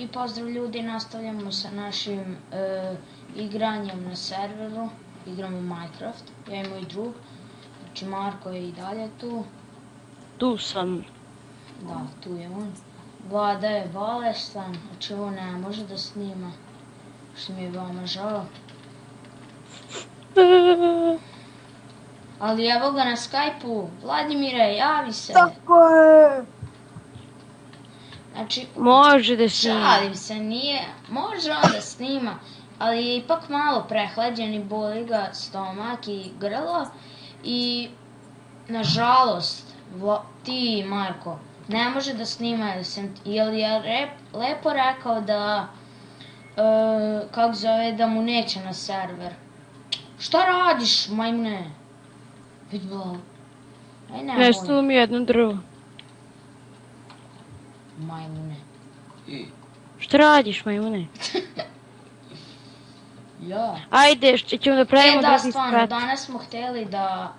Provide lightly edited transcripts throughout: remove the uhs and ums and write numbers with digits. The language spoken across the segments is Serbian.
I pozdrav ljudi, nastavljamo sa našim igranjem na serveru. Igramo Minecraft, ja i moj drug. Znači Marko je i dalje tu. Tu sam. Da, tu je on. Vlada je bolestan, znači on ne može da snima. Što mi je veoma žao. Ali evo ga na Skype-u. Vladimire, javi se. Tako je. Znači, Može da snima. šalim se, nije, može on da snima, ali je ipak malo prehlađen i boli ga stomak i grlo. I, nažalost, ti, Marko, ne može da snima, jer je lepo rekao da, kako zove, da mu neće na server. Šta radiš, majmune? Vidi bol. Aj nemoj. Nestalo mi jedno drvo. Majmune. Šta radiš, majmune? Ja. Ajde, ćemo da pravimo Da, drugi stvarno, sprat. danas smo htjeli da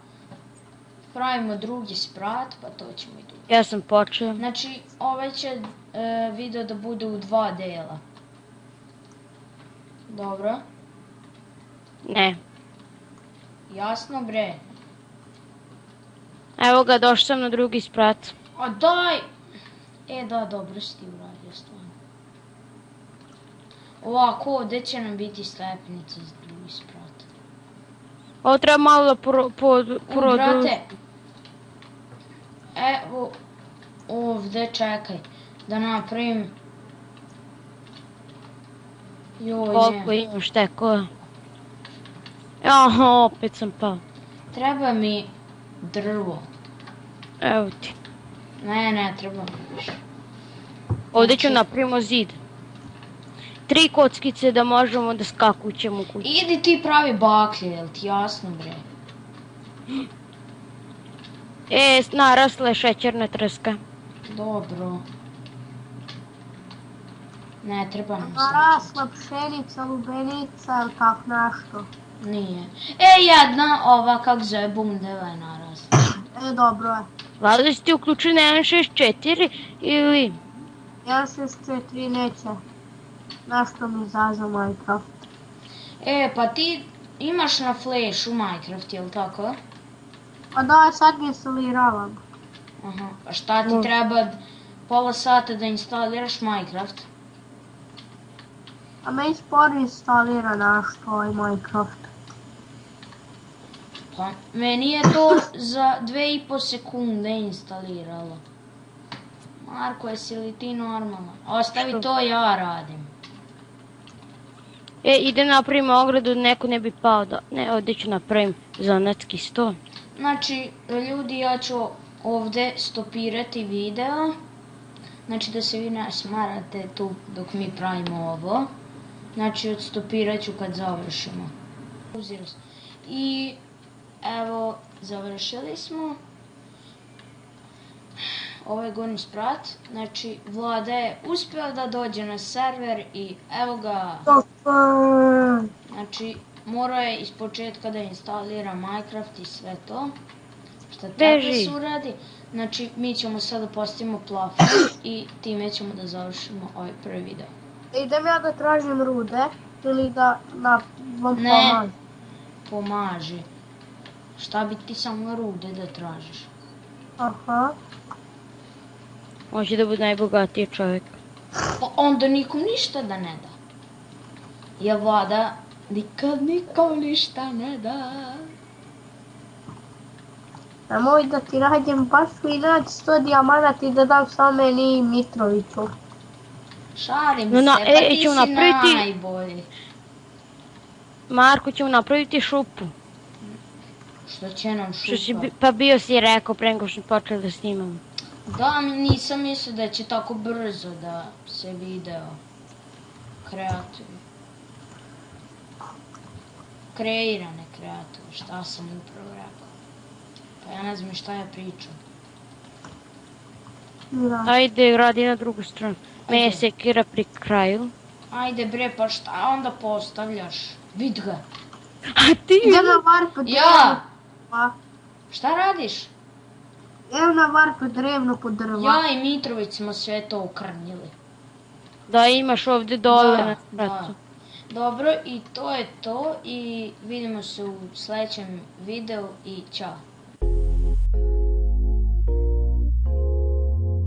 pravimo drugi sprat, pa to ćemo i drugi. Ja sam počeo. Znači, ovaj će video da bude u 2 dela. Dobro? Ne. Jasno, bre? Evo ga, došao sam na drugi sprat. A daj! Da, dobro si ti uradio, stvarno. Ovako, ovdje će nam biti stepenice za drugi sprat. Ovo treba malo da Brate, evo, ovdje čekaj, da napravim. Koliko imaš tekova? Aha, opet sam pao. Treba mi drvo. Evo ti. Ne, treba mi više. Ovdje ću napravimo zid. 3 kockice da možemo da skakućemo u kući. Idi ti pravi baklje, jel ti jasno, bre? Narasla je šećerna trska. Dobro. Ne, treba nam Narasla pšenica, lubenica ili tak nešto. Nije. Jedna ova, kako zove, bundeva je narasla. Dobro je. Vlada si ti uključen na 1.6.4 ili... 1.6.4 neće. Nešto mi izazva Minecraft. Pa ti imaš na Flashu Minecraft, jel tako? Pa da, sad mi installiravam. Aha, a šta ti treba pola sata da instaliraš Minecraft? A meni sporo instalira nešto ovaj Minecraft. Pa, meni je to za 2,5 sekunde instaliralo. Marko, jesi li ti normalno? Ostavi to, ja radim. Ide napravimo ogradu, neko ne bi pao da... Ne, ovdje ću napravim zanatski sto. Znači, ljudi, ja ću ovdje stopirati video. Znači, da se vi ne smarate tu dok mi pravimo ovo. Znači, odstopirat ću kad završimo. I, evo, završili smo. Ovo je gornji sprat. Znači, Vlada je uspio da dođe na server i evo ga. Znači, morao je iz početka da instalira Minecraft i sve to. Šta treba da se uradi. Znači, mi ćemo sada postavimo plafon i time ćemo da završimo ovaj prvi video. Idem ja da tražim rude ili da vam pomažem? Ne, pomaži. Šta bi ti samo rude da tražiš? Aha. Može da bude najbogatiji čovjek. Pa onda nikom ništa da ne da. Jer Vlada nikad nikom ništa ne da. Nemoj da ti radim baš mi naći 100 dijamanata i da dam samo meni i Mitroviću. Šalim se, pa ti si najbolji. Marko, ćemo napraviti šupu. Što će nam šupa? Pa bio si rekao pre nego što smo počeli da snimamo. Da, nisam mislio da će tako brzo da se video kreatori. Kreirane kreatori, šta sam upravo rekao. Pa ja ne znam šta ja pričam. Ajde, radi na drugu stranu. Me je sekira pri kraju. Ajde bre, pa šta onda postavljaš? Vid ga. A ti? Idem na varpu drevno. Ja! Šta radiš? Idem na varpu drevno po drva. Ja i Mitrović smo sve to ukrnjili. Da imaš ovdje dole Da, na da. spratu. Dobro, i to je to i vidimo se u sljedećem videu i čao.